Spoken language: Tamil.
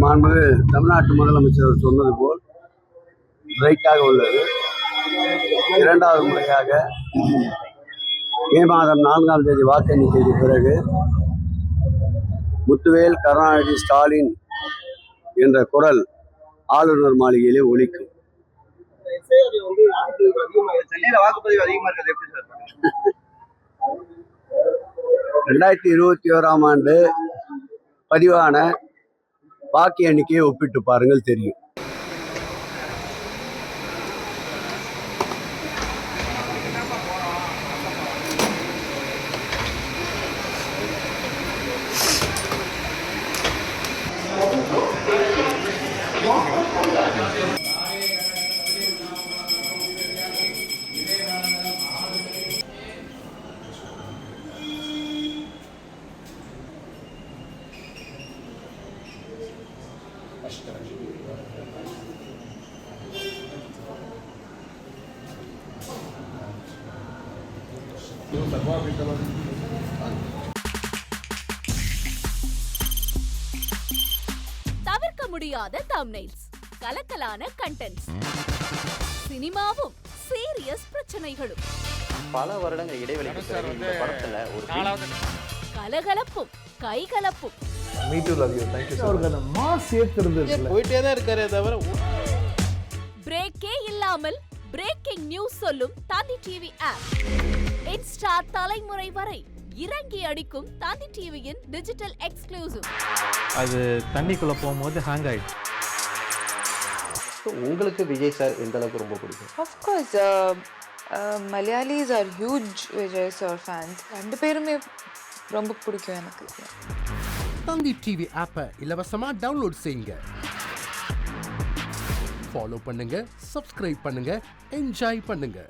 மாண்புமிகு தமிழ்நாட்டு முதலமைச்சர் சொன்னது போல் பிரைட்டாக உள்ளது. இரண்டாவது முறையாக மே மாதம் 4ஆம் தேதி வாக்கு எண்ணிக்கைக்கு பிறகு முத்துவேல் கருணாநிதி ஸ்டாலின் என்ற குரல் ஆளுநர் மாளிகையிலே ஒலிக்கும். சென்னையில வாக்குப்பதிவு அதிகமா இருக்கிறது எப்படி சார்? 2021ஆம் ஆண்டு பதிவான வாக்கு எண்ணிக்கையை ஒப்பிட்டு பாருங்கள், தெரியும். தவிர்க்க முடியாத தம்ப்நெயில்ஸ், கலக்கலான கண்டென்ட்ஸ், சினிமாவும் சீரியஸ் பிரச்சனைகளும், பல வருடங்கள் இடைவெளிக்கு பிறகு இந்த படத்துல ஒரு கலகலப்பும் கைகலப்பும். Me too, love you. Thank you so much. Mass ஏத்துறது போயிட்டே தான் இருக்காரே தவிர பிரேக்கே இல்லாமல் பிரேக்கிங் நியூஸ் சொல்லும் தந்தி டிவி ஆப். இன்ஸ்டா தலைமுறை வரை இறங்கி அடிக்கும் தந்தி டிவியின் டிஜிட்டல் எக்ஸ்க்ளூசிவ். அது தண்ணிக்குள்ள போகும்போது ஹேங் ஆயிடுச்சு. உங்களுக்கு விஜய் சார் எந்த அளவுக்கு ரொம்ப பிடிக்கும்? Of course, Malayalis are huge Vijay sir fans. ரெண்டு பேருமே ரொம்ப பிடிக்கும் எனக்கு. தந்தி டிவி ஆப்பை இலவசமா டவுன்லோட் செய்யுங்க. ஃபாலோ பண்ணுங்க, சப்ஸ்கிரைப் பண்ணுங்க, என்ஜாய் பண்ணுங்க.